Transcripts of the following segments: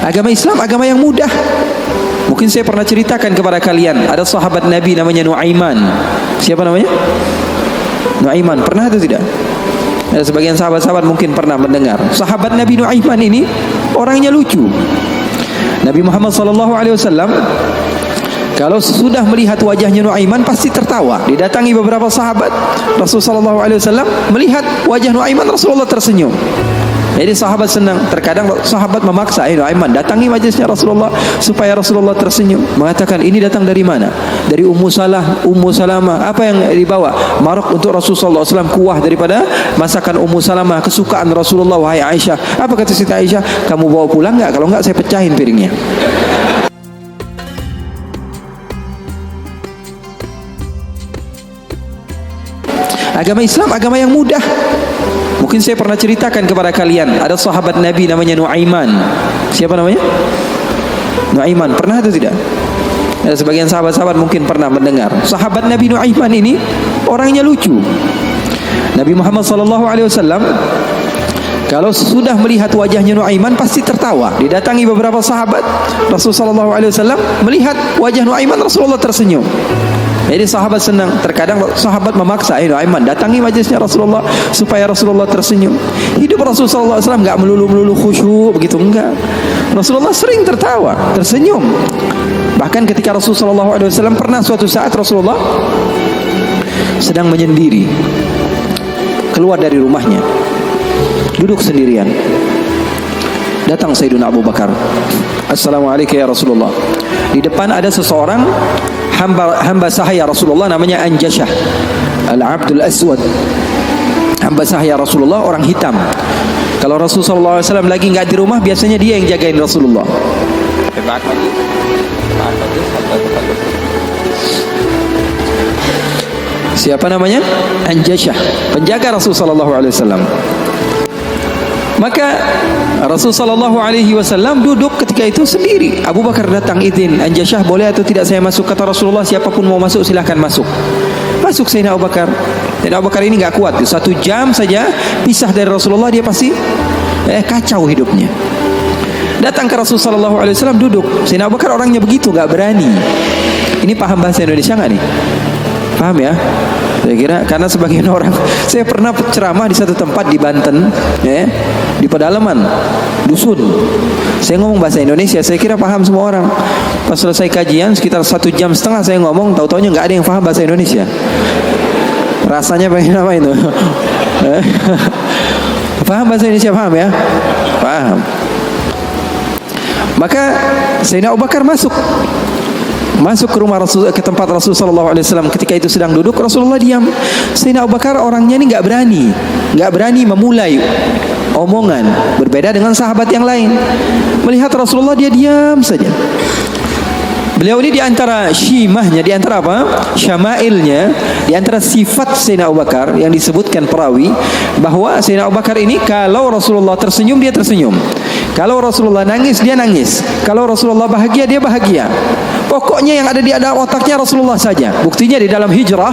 Agama Islam agama yang mudah. Mungkin saya pernah ceritakan kepada kalian, ada sahabat Nabi namanya Nuaiman. Siapa namanya? Nuaiman. Pernah atau tidak? Ada sebagian sahabat-sahabat mungkin pernah mendengar. Sahabat Nabi Nuaiman ini orangnya lucu. Nabi Muhammad SAW kalau sudah melihat wajahnya Nuaiman pasti tertawa. Didatangi beberapa sahabat, Rasulullah SAW melihat wajah Nuaiman, Rasulullah tersenyum. Jadi sahabat senang. Terkadang sahabat memaksa, Nuaiman datangi majlisnya Rasulullah supaya Rasulullah tersenyum. Mengatakan, ini datang dari mana? Dari Ummu Salamah. Apa yang dibawa? Marok untuk Rasulullah SAW, kuah daripada masakan Ummu Salamah, kesukaan Rasulullah. Wahai Aisyah. Apa kata Siti Aisyah? Kamu bawa pulang enggak? Kalau enggak saya pecahin piringnya. Agama Islam agama yang mudah. Mungkin saya pernah ceritakan kepada kalian, ada sahabat Nabi namanya Nuaiman. Siapa namanya? Nuaiman. Pernah atau tidak? Ada sebagian sahabat-sahabat mungkin pernah mendengar. Sahabat Nabi Nuaiman ini orangnya lucu. Nabi Muhammad SAW kalau sudah melihat wajahnya Nuaiman pasti tertawa. Didatangi beberapa sahabat, Rasulullah SAW melihat wajah Nuaiman, Rasulullah tersenyum. Jadi sahabat senang. Terkadang sahabat memaksa, Nuaiman datangi majlisnya Rasulullah supaya Rasulullah tersenyum. Hidup Rasulullah SAW enggak melulu khusyuk begitu, enggak. Rasulullah sering tertawa, tersenyum. Bahkan ketika Rasulullah SAW pernah suatu saat Rasulullah sedang menyendiri, keluar dari rumahnya, duduk sendirian. Datang Sayyidina Abu Bakar. Assalamualaikum ya Rasulullah. Di depan ada seseorang hamba sahaya Rasulullah namanya Anjashah Al-Abdul Aswad. Hamba sahaya Rasulullah, orang hitam. Kalau Rasulullah SAW lagi enggak di rumah, biasanya dia yang jagain Rasulullah. Siapa namanya? Anjashah, penjaga Rasulullah SAW. Maka Rasulullah SAW duduk ketika itu sendiri. Abu Bakar datang, izin, Anjashah boleh atau tidak saya masuk? Kata Rasulullah, siapapun mau masuk silahkan masuk. Masuk Sayyidina Abu Bakar. Sayyidina Abu Bakar ini enggak kuat. 1 jam saja pisah dari Rasulullah, dia pasti kacau hidupnya. Datang ke Rasulullah SAW duduk. Sayyidina Abu Bakar orangnya begitu, enggak berani. Ini paham bahasa Indonesia enggak nih? Paham ya? Saya kira karena sebagian orang, saya pernah ceramah di satu tempat di Banten, di pedalaman dusun. Saya ngomong bahasa Indonesia, saya kira paham semua orang. Pas selesai kajian sekitar 1,5 jam saya ngomong, tahu-taunya nggak ada yang paham bahasa Indonesia. Rasanya pengen apa itu? Paham bahasa Indonesia, paham ya? Paham. Maka Sayyidina Abu Bakar masuk ke rumah Rasul, ke tempat Rasulullah SAW. Ketika itu sedang duduk, Rasulullah diam. Sayyidina Abu Bakar orangnya ini enggak berani memulai omongan, berbeda dengan sahabat yang lain. Melihat Rasulullah, dia diam saja. Beliau ini di antara syimahnya, di antara apa? Syama'ilnya, di antara sifat Sayyidina Abu Bakar yang disebutkan perawi bahwa Sayyidina Abu Bakar ini kalau Rasulullah tersenyum, dia tersenyum. Kalau Rasulullah nangis, dia nangis. Kalau Rasulullah bahagia, dia bahagia. Pokoknya yang ada di dalam otaknya Rasulullah saja. Buktinya di dalam hijrah,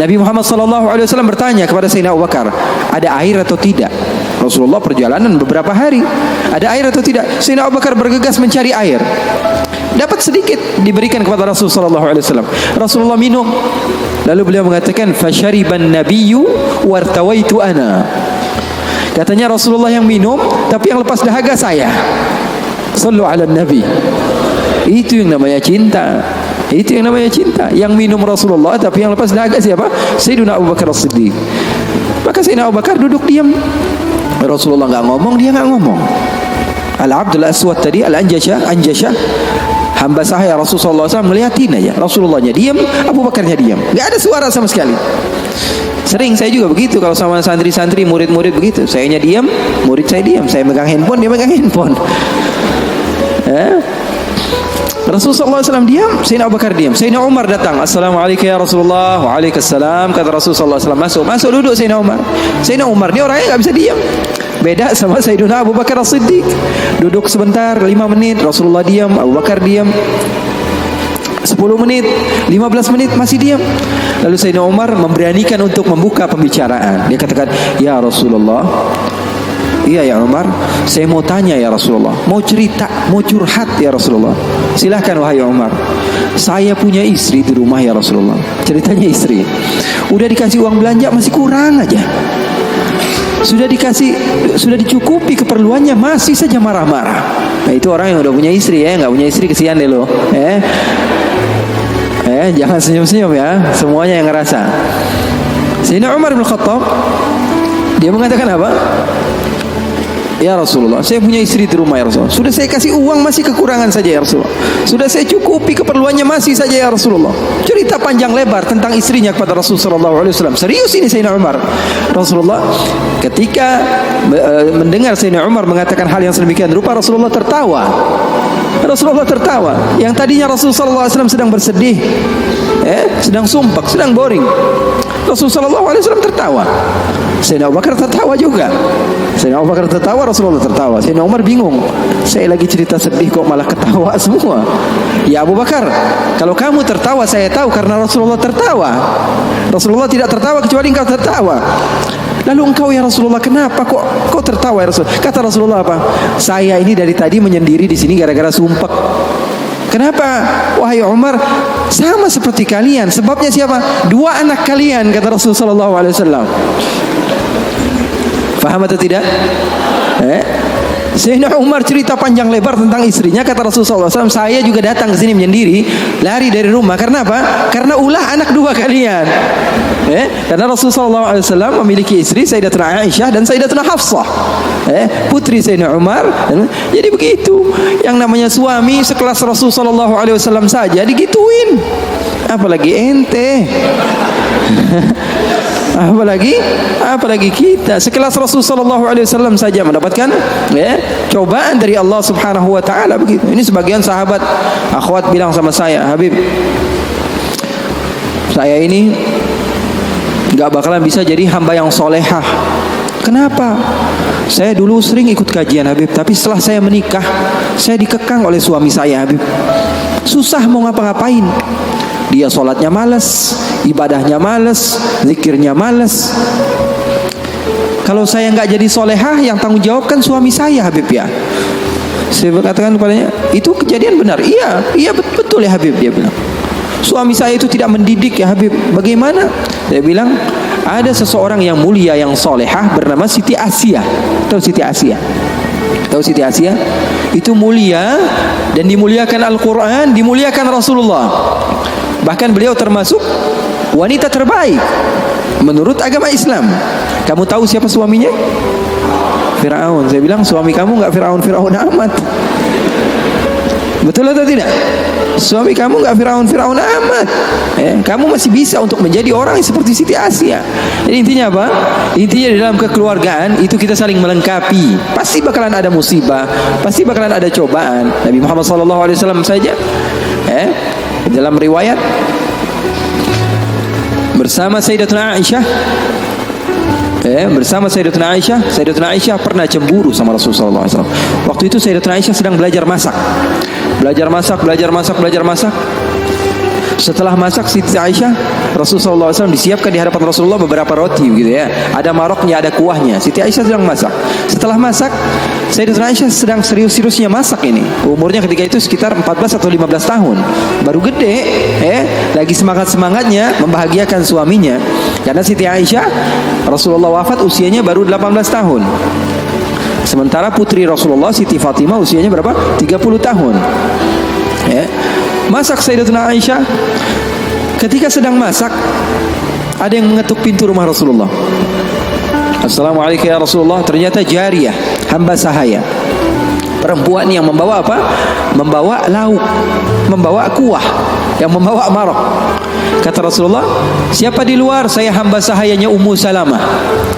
Nabi Muhammad SAW bertanya kepada Sayyidina Abu Bakar, ada air atau tidak? Rasulullah perjalanan beberapa hari, ada air atau tidak? Sayyidina Abu Bakar bergegas mencari air. Dapat sedikit, diberikan kepada Rasulullah SAW. Rasulullah minum. Lalu beliau mengatakan, fasyariban nabiyyu wartawaitu ana. Katanya Rasulullah yang minum, tapi yang lepas dahaga saya. Sallu ala nabi. Itu yang namanya cinta. Itu yang namanya cinta. Yang minum Rasulullah, tapi yang lepas dahaga siapa? Sayyidina Abu Bakar As-Siddiq. Maka Sayyidina Abu Bakar duduk diam. Rasulullah enggak ngomong, dia enggak ngomong. Al-Abdul Aswad tadi, Al-Anjashah, hamba sahaya Rasulullah SAW, melihatin aja. Rasulullahnya diam, Abu Bakarnya diam. Enggak ada suara sama sekali. Sering saya juga begitu kalau sama santri-santri, murid-murid begitu. Sayanya diam, murid saya diam. Saya megang handphone, dia megang handphone. Rasulullah SAW diam, Sayyidina Abu Bakar diam. Sayyidina Umar datang, Assalamualaikum ya Rasulullah. Waalaikumsalam. Kata Rasulullah SAW, masuk duduk Sayyidina Umar. Sayyidina Umar ni orangnya enggak bisa diam. Beda sama Sayyidina Abu Bakar As-Siddiq. Duduk sebentar, 5 menit, Rasulullah diam, Abu Bakar diam. 10 menit, 15 menit masih diam. Lalu Sayyidina Umar memberanikan untuk membuka pembicaraan. Dia katakan, ya Rasulullah, Iya ya Umar, saya mau tanya ya Rasulullah, mau cerita, mau curhat ya Rasulullah. Silahkan wahai Umar. Saya punya istri di rumah ya Rasulullah. Ceritanya istri, udah dikasih uang belanja masih kurang aja. Sudah dicukupi keperluannya masih saja marah-marah. Nah, itu orang yang udah punya istri ya, nggak punya istri kesian deh lo. Jangan senyum-senyum ya, semuanya yang ngerasa. Sayyidina Umar bin Khattab, dia mengatakan apa? Ya Rasulullah, saya punya istri di rumah ya Rasulullah. Sudah saya kasih uang masih kekurangan saja ya Rasulullah. Sudah saya cukupi keperluannya masih saja ya Rasulullah. Cerita panjang lebar tentang istrinya kepada Rasulullah SAW. Serius ini Sayyidina Umar. Rasulullah ketika mendengar Sayyidina Umar mengatakan hal yang sedemikian rupa, Rasulullah tertawa. Rasulullah tertawa. Yang tadinya Rasulullah SAW sedang bersedih, sedang sumpah, sedang boring. Rasulullah SAW tertawa. Sayyidina Abu Bakar tertawa juga. Sayyidina Abu Bakar tertawa, Rasulullah tertawa. Sayyidina Umar bingung. Saya lagi cerita sedih kok malah ketawa semua. Ya Abu Bakar, kalau kamu tertawa saya tahu karena Rasulullah tertawa. Rasulullah tidak tertawa kecuali engkau tertawa. Lalu engkau ya Rasulullah kenapa kok tertawa ya Rasul? Kata Rasulullah apa? Saya ini dari tadi menyendiri di sini gara-gara sumpek. Kenapa? Wahai Umar, sama seperti kalian. Sebabnya siapa? Dua anak kalian, kata Rasulullah SAW. Faham atau tidak? Sayyidina Umar cerita panjang lebar tentang istrinya. Kata Rasulullah SAW, saya juga datang ke sini menyendiri, lari dari rumah. Karena apa? Karena ulah anak dua kalian. Karena Rasulullah SAW memiliki istri Sayyidatuna Aisyah dan Sayyidatuna Hafsah, putri Sayyidina Umar. Jadi begitu. Yang namanya suami sekelas Rasulullah SAW saja digituin, apalagi ente. apalagi kita sekelas Rasulullah SAW saja mendapatkan cobaan dari Allah Subhanahu wa taala begitu. Ini sebagian sahabat akhwat bilang sama saya, Habib, saya ini enggak bakalan bisa jadi hamba yang solehah. Kenapa? Saya dulu sering ikut kajian Habib, tapi setelah saya menikah, saya dikekang oleh suami saya Habib. Susah mau ngapa-ngapain. Dia sholatnya malas, ibadahnya malas, zikirnya malas. Kalau saya nggak jadi solehah, yang tanggung jawab kan suami saya Habib ya. Saya berkatakan kepadanya, itu kejadian benar. Iya betul ya Habib, dia bilang. Suami saya itu tidak mendidik ya Habib. Bagaimana? Dia bilang, ada seseorang yang mulia yang solehah bernama Siti Asia. Tahu Siti Asia? Tahu Siti Asia? Itu mulia dan dimuliakan Al-Quran, dimuliakan Rasulullah. Bahkan beliau termasuk wanita terbaik menurut agama Islam. Kamu tahu siapa suaminya? Fir'aun. Saya bilang, suami kamu nggak Fir'aun amat. Betul atau tidak? Suami kamu nggak Fir'aun amat. Kamu masih bisa untuk menjadi orang seperti Siti Asia. Jadi intinya apa? Intinya di dalam kekeluargaan itu kita saling melengkapi. Pasti bakalan ada musibah, pasti bakalan ada cobaan. Nabi Muhammad SAW saja, dalam riwayat bersama Sayyidatuna Aisyah, Sayyidatuna Aisyah pernah cemburu sama Rasulullah SAW. Waktu itu Sayyidatuna Aisyah sedang belajar masak. Setelah masak Siti Aisyah, Rasulullah SAW disiapkan di hadapan Rasulullah beberapa roti gitu ya. Ada maroknya, ada kuahnya. Siti Aisyah sedang masak. Setelah masak, Sayyidatuna Aisyah sedang serius-seriusnya masak ini. Umurnya ketika itu sekitar 14 atau 15 tahun. Baru gede, lagi semangat-semangatnya membahagiakan suaminya. Karena Siti Aisyah, Rasulullah wafat usianya baru 18 tahun. Sementara putri Rasulullah Siti Fatimah usianya berapa? 30 tahun. Masak Sayyidatuna Aisyah. Ketika sedang masak, ada yang mengetuk pintu rumah Rasulullah. Assalamualaikum ya Rasulullah. Ternyata jariyah, hamba sahaya, perempuan yang membawa apa? Membawa lauk, membawa kuah, yang membawa marok. Kata Rasulullah, siapa di luar? Saya hamba sahayanya Ummu Salamah.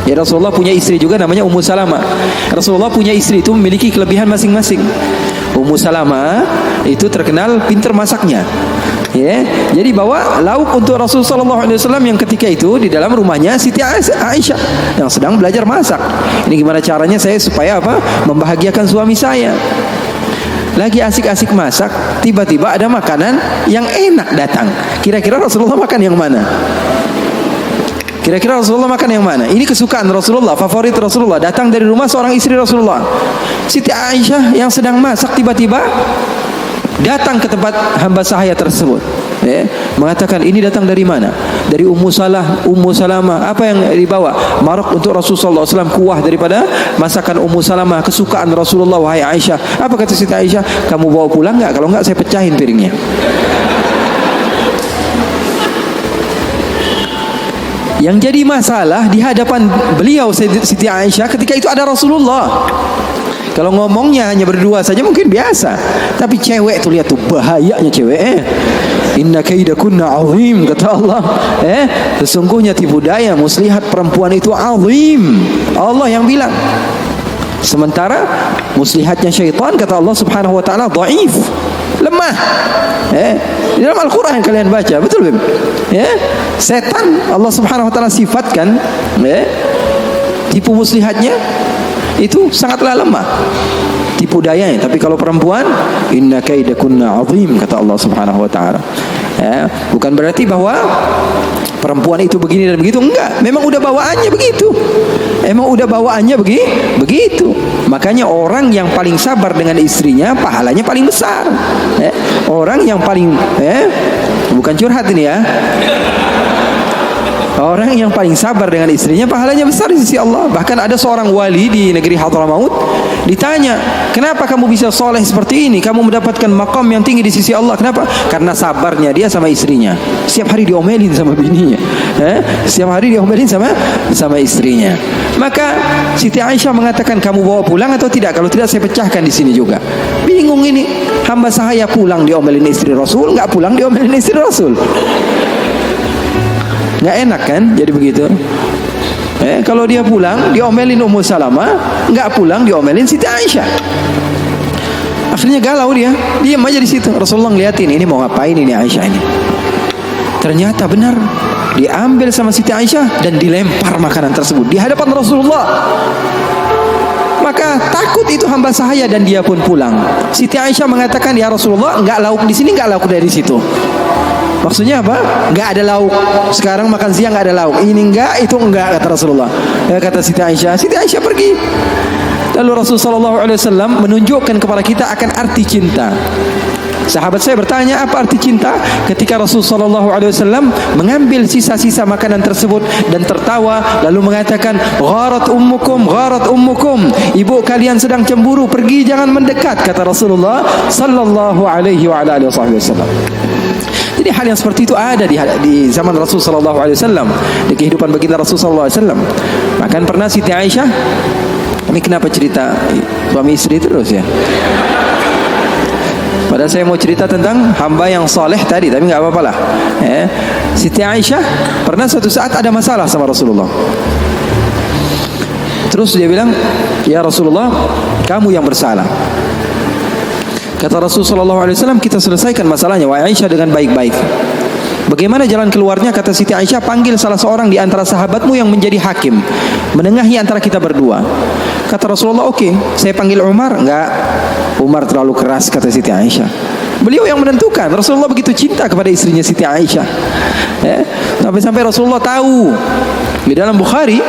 Ya Rasulullah punya istri juga namanya Ummu Salamah. Rasulullah punya istri itu memiliki kelebihan masing-masing. Ummu Salamah itu terkenal pintar masaknya. Jadi bawa lauk untuk Rasulullah SAW yang ketika itu di dalam rumahnya Siti Aisyah yang sedang belajar masak. Ini gimana caranya saya supaya apa? Membahagiakan suami saya. Lagi asik-asik masak, tiba-tiba ada makanan yang enak datang. Kira-kira Rasulullah makan yang mana? Kira-kira Rasulullah makan yang mana? Ini kesukaan Rasulullah, favorit Rasulullah. Datang dari rumah seorang istri Rasulullah, Siti Aisyah yang sedang masak, tiba-tiba datang ke tempat hamba sahaya tersebut, mengatakan, ini datang dari mana? Dari Ummu Salamah. Apa yang dibawa? Marok untuk Rasulullah SAW, kuah daripada masakan Ummu Salamah, kesukaan Rasulullah. Wahai Aisyah, apa kata Siti Aisyah? Kamu bawa pulang nggak? Kalau nggak saya pecahin piringnya. Yang jadi masalah di hadapan beliau Siti Aisyah ketika itu ada Rasulullah. Kalau ngomongnya hanya berdua saja mungkin biasa, tapi cewek tuh, lihat tuh bahayanya cewek. Inna kaidakunna azim, kata Allah. Sesungguhnya tipu daya muslihat perempuan itu azim. Allah yang bilang. Sementara muslihatnya syaitan, kata Allah Subhanahu wa taala, dhaif, lemah. Di dalam Al-Qur'an kalian baca, betul Bim? Setan Allah Subhanahu wa taala sifatkan tipu muslihatnya itu sangatlah lemah, tipu dayanya. Tapi kalau perempuan, inna kaidakunna azim, kata Allah Subhanahu wa taala. Bukan berarti bahwa perempuan itu begini dan begitu, enggak. Memang udah bawaannya begitu. Begitu. Makanya orang yang paling sabar dengan istrinya pahalanya paling besar. Orang yang paling bukan curhat ini ya. Orang yang paling sabar dengan istrinya pahalanya besar di sisi Allah. Bahkan ada seorang wali di negeri Hadramaut ditanya, kenapa kamu bisa soleh seperti ini? Kamu mendapatkan maqam yang tinggi di sisi Allah. Kenapa? Karena sabarnya dia sama istrinya. Setiap hari diomelin sama bininya, setiap hari diomelin sama istrinya. Maka Siti Aisyah mengatakan, kamu bawa pulang atau tidak? Kalau tidak saya pecahkan di sini juga. Bingung ini, hamba sahaya pulang diomelin istri Rasul, nggak pulang diomelin istri Rasul. Nggak enak kan jadi begitu. Kalau dia pulang diomelin Ummu Salamah, nggak pulang diomelin Siti Aisyah. Akhirnya galau dia, diam aja di situ. Rasulullah ngeliatin, ini mau ngapain ini Aisyah ini. Ternyata benar, diambil sama Siti Aisyah dan dilempar makanan tersebut di hadapan Rasulullah. Maka takut itu hamba sahaya dan dia pun pulang. Siti Aisyah mengatakan, ya Rasulullah, enggak lauk di sini, enggak lauk dari situ. Maksudnya apa? Enggak ada lauk. Sekarang makan siang enggak ada lauk. Ini enggak, itu enggak, kata Rasulullah. Kata Siti Aisyah. Siti Aisyah pergi. Lalu Rasulullah SAW menunjukkan kepada kita akan arti cinta. Sahabat saya bertanya, apa arti cinta? Ketika Rasulullah SAW mengambil sisa-sisa makanan tersebut dan tertawa, lalu mengatakan, gharat ummukum, ibu kalian sedang cemburu, pergi, jangan mendekat, kata Rasulullah Sallallahu Alaihi Wasallam. Jadi hal yang seperti itu ada di zaman Rasul Sallallahu Alaihi Wasallam, di kehidupan baginda Rasul Sallallahu Alaihi Wasallam. Bahkan pernah Siti Aisyah, ini kenapa cerita suami istri terus ya? Padahal saya mau cerita tentang hamba yang soleh tadi, tapi nggak apa-apa lah. Siti Aisyah pernah suatu saat ada masalah sama Rasulullah. Terus dia bilang, ya Rasulullah, kamu yang bersalah. Kata Rasulullah SAW, kita selesaikan masalahnya, wahai Aisyah, dengan baik-baik. Bagaimana jalan keluarnya? Kata Siti Aisyah, panggil salah seorang di antara sahabatmu yang menjadi hakim, menengahi antara kita berdua. Kata Rasulullah, oke, saya panggil Umar. Enggak, Umar terlalu keras, kata Siti Aisyah. Beliau yang menentukan. Rasulullah begitu cinta kepada istrinya Siti Aisyah, sampai Rasulullah tahu. Di dalam Bukhari,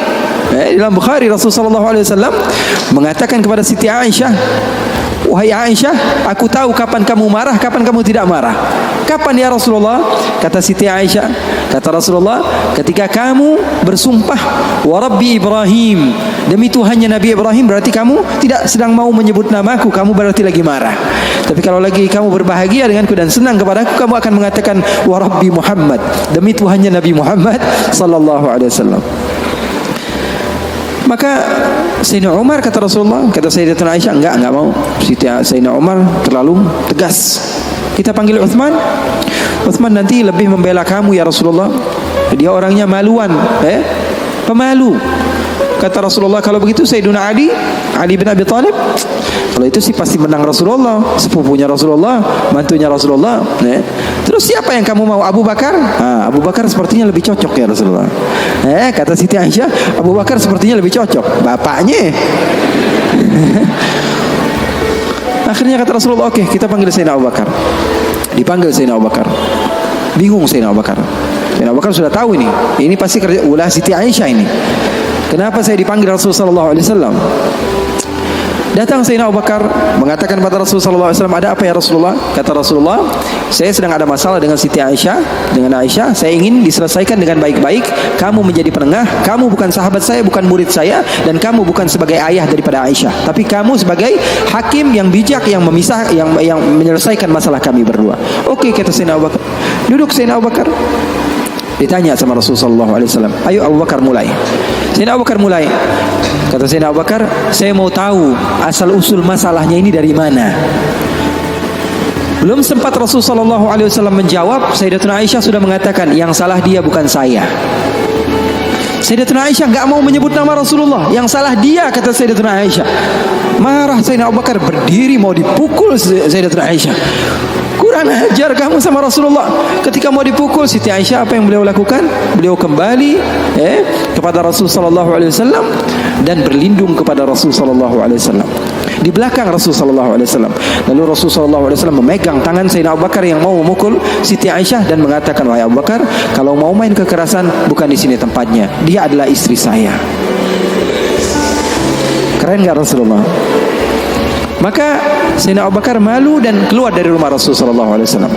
Rasulullah SAW mengatakan kepada Siti Aisyah, wahai Aisyah, aku tahu kapan kamu marah, kapan kamu tidak marah. Kapan ya Rasulullah? Kata Siti Aisyah, kata Rasulullah, ketika kamu bersumpah, wa Rabbi Ibrahim, demi Tuhannya Nabi Ibrahim, berarti kamu tidak sedang mau menyebut namaku, kamu berarti lagi marah. Tapi kalau lagi kamu berbahagia denganku dan senang kepadaku, kamu akan mengatakan, wa Rabbi Muhammad, demi Tuhannya Nabi Muhammad Sallallahu Alaihi Wasallam. Maka Sayyidina Umar, kata Rasulullah, kata Sayyidatuna Aisyah, enggak mau. Sayyidina Umar terlalu tegas. Kita panggil Uthman. Uthman nanti lebih membela kamu ya Rasulullah. Dia orangnya maluan, pemalu. Kata Rasulullah, kalau begitu Sayyidina Ali bin Abi Thalib, kalau itu sih pasti menang Rasulullah, sepupunya Rasulullah, mantunya Rasulullah. Terus siapa yang kamu mau? Abu Bakar? Abu Bakar sepertinya lebih cocok ya Rasulullah. Kata Siti Aisyah, Abu Bakar sepertinya lebih cocok, bapaknya. Akhirnya kata Rasulullah, oke, kita panggil Sayyidina Abu Bakar. Dipanggil Sayyidina Abu Bakar. Bingung Sayyidina Abu Bakar. Sayyidina Abu Bakar sudah tahu ini. Ini pasti kerja ulah Siti Aisyah ini. Kenapa saya dipanggil Rasulullah sallallahu alaihi wasallam? Datang Sayyidina Abu Bakar mengatakan kepada Rasulullah sallallahu alaihi wasallam, "Ada apa ya Rasulullah?" Kata Rasulullah, "Saya sedang ada masalah dengan Siti Aisyah, dengan Aisyah. Saya ingin diselesaikan dengan baik-baik. Kamu menjadi penengah. Kamu bukan sahabat saya, bukan murid saya, dan kamu bukan sebagai ayah daripada Aisyah, tapi kamu sebagai hakim yang bijak yang memisah, yang menyelesaikan masalah kami berdua." Oke, kata Sayyidina Abu Bakar. Duduk Sayyidina Abu Bakar. Ditanya sama Rasulullah sallallahu alaihi wasallam, "Ayo Abu Bakar mulai." Sayyidina Abu Bakar mulai. Kata Sayyidina Abu Bakar, "Saya mau tahu asal usul masalahnya ini dari mana." Belum sempat Rasulullah sallallahu alaihi wasallam menjawab, Sayyidatuna Aisyah sudah mengatakan, "Yang salah dia bukan saya." Sayyidatuna Aisyah enggak mau menyebut nama Rasulullah. Yang salah dia, kata Sayyidatuna Aisyah. Marah Sayyidina Abu Bakar, berdiri mau dipukul Sayyidatuna Aisyah. Kurang ajar kamu sama Rasulullah. Ketika mau dipukul Siti Aisyah, apa yang beliau lakukan? Beliau kembali kepada Rasul sallallahu alaihi wasallam dan berlindung kepada Rasul sallallahu alaihi wasallam. Di belakang Rasul sallallahu alaihi wasallam. Lalu Rasul sallallahu alaihi wasallam memegang tangan Sayyidina Abu Bakar yang mau memukul Siti Aisyah dan mengatakan, "Wahai Abu Bakar, kalau mau main kekerasan bukan di sini tempatnya. Dia adalah istri saya." Keren enggak Rasulullah? Maka Sayyidina Abu Bakar malu dan keluar dari rumah Rasul sallallahu alaihi wasallam.